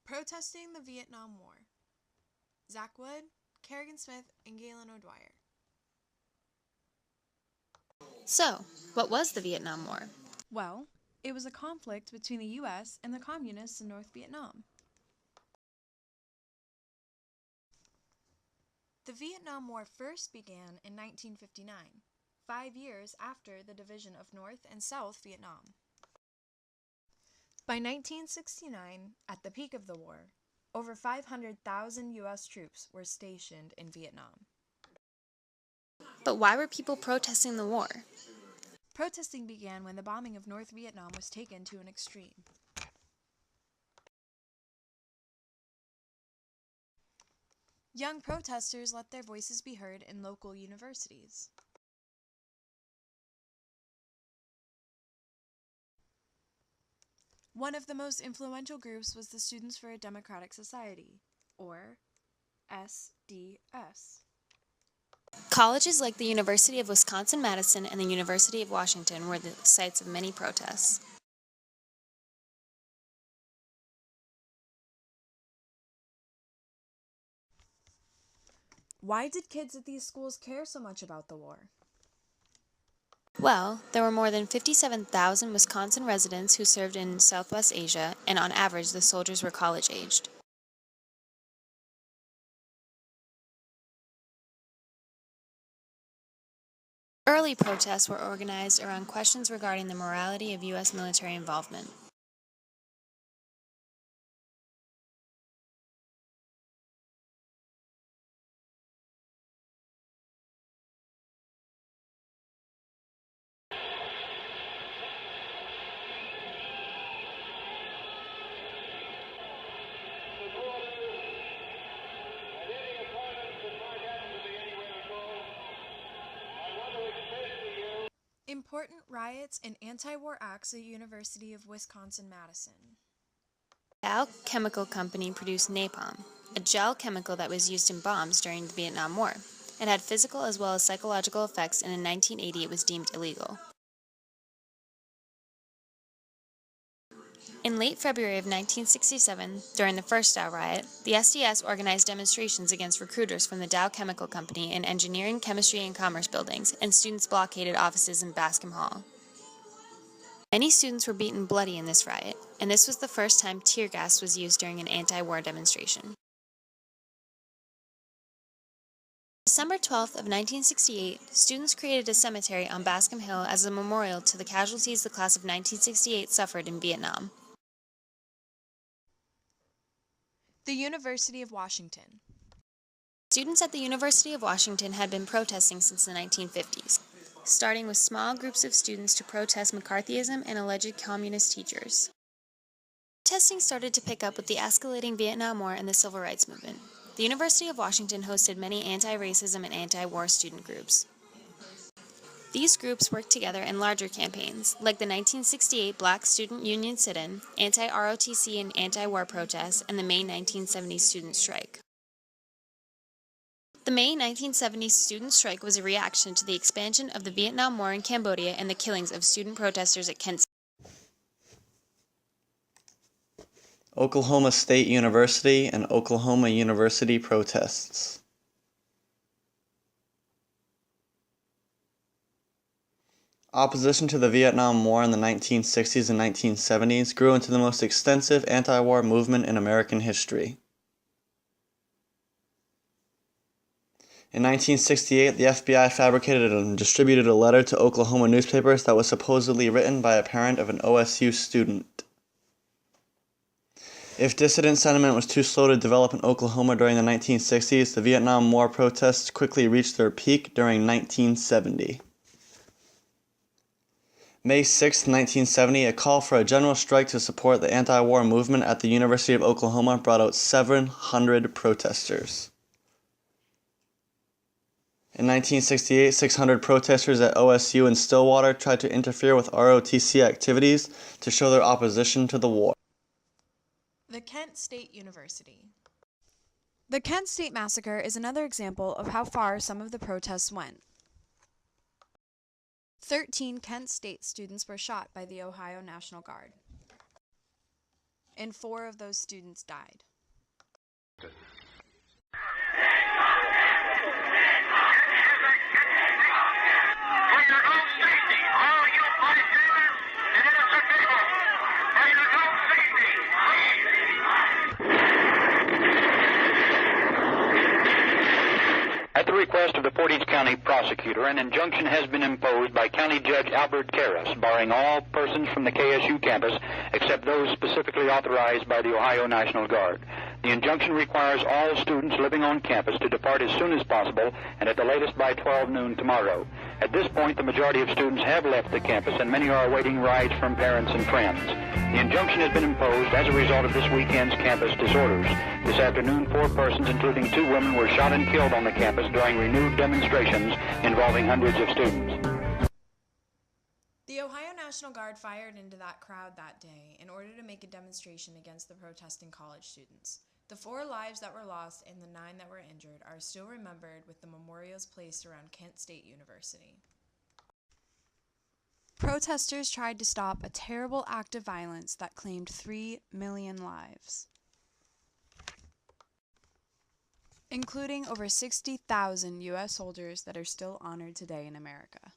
Protesting the Vietnam War. Zach Wood, Carrigan Smith, and Gaelyn O'Dwyer. So, what was the Vietnam War? Well, it was a conflict between the U.S. and the Communists in North Vietnam. The Vietnam War first began in 1959, 5 years after the division of North and South Vietnam. By 1969, at the peak of the war, over 500,000 U.S. troops were stationed in Vietnam. But why were people protesting the war? Protesting began when the bombing of North Vietnam was taken to an extreme. Young protesters let their voices be heard in local universities. One of the most influential groups was the Students for a Democratic Society, or SDS. Colleges like the University of Wisconsin-Madison and the University of Washington were the sites of many protests. Why did kids at these schools care so much about the war? Well, there were more than 57,000 Wisconsin residents who served in Southwest Asia, and on average, the soldiers were college-aged. Early protests were organized around questions regarding the morality of U.S. military involvement. Important riots and anti-war acts at University of Wisconsin-Madison. Dow Chemical Company produced napalm, a gel chemical that was used in bombs during the Vietnam War. It had physical as well as psychological effects, and in 1980 it was deemed illegal. In late February of 1967, during the first Dow riot, the SDS organized demonstrations against recruiters from the Dow Chemical Company in engineering, chemistry, and commerce buildings, and students blockaded offices in Bascom Hall. Many students were beaten bloody in this riot, and this was the first time tear gas was used during an anti-war demonstration. December 12th of 1968, students created a cemetery on Bascom Hill as a memorial to the casualties the class of 1968 suffered in Vietnam. The University of Washington. Students at the University of Washington had been protesting since the 1950s, starting with small groups of students to protest McCarthyism and alleged communist teachers. Protesting started to pick up with the escalating Vietnam War and the Civil Rights Movement. The University of Washington hosted many anti-racism and anti-war student groups. These groups worked together in larger campaigns, like the 1968 Black Student Union sit-in, anti-ROTC and anti-war protests, and the May 1970 student strike. The May 1970 student strike was a reaction to the expansion of the Vietnam War in Cambodia and the killings of student protesters at Kent State. Oklahoma State University and Oklahoma University protests. Opposition to the Vietnam War in the 1960s and 1970s grew into the most extensive anti-war movement in American history. In 1968, the FBI fabricated and distributed a letter to Oklahoma newspapers that was supposedly written by a parent of an OSU student. If dissident sentiment was too slow to develop in Oklahoma during the 1960s, the Vietnam War protests quickly reached their peak during 1970. May 6, 1970, a call for a general strike to support the anti-war movement at the University of Oklahoma brought out 700 protesters. In 1968, 600 protesters at OSU in Stillwater tried to interfere with ROTC activities to show their opposition to the war. The Kent State University. The Kent State Massacre is another example of how far some of the protests went. 13 Kent State students were shot by the Ohio National Guard. and 4 of those students died. At the request of the Portage County prosecutor, an injunction has been imposed by County Judge Albert Karras, barring all persons from the KSU campus except those specifically authorized by the Ohio National Guard. The injunction requires all students living on campus to depart as soon as possible and at the latest by 12 noon tomorrow. At this point, the majority of students have left the campus and many are awaiting rides from parents and friends. The injunction has been imposed as a result of this weekend's campus disorders. This afternoon, 4 persons, including 2 women, were shot and killed on the campus during renewed demonstrations involving hundreds of students. The Ohio National Guard fired into that crowd that day in order to make a demonstration against the protesting college students. The 4 lives that were lost and the 9 that were injured are still remembered with the memorials placed around Kent State University. Protesters tried to stop a terrible act of violence that claimed 3 million lives, including over 60,000 U.S. soldiers that are still honored today in America.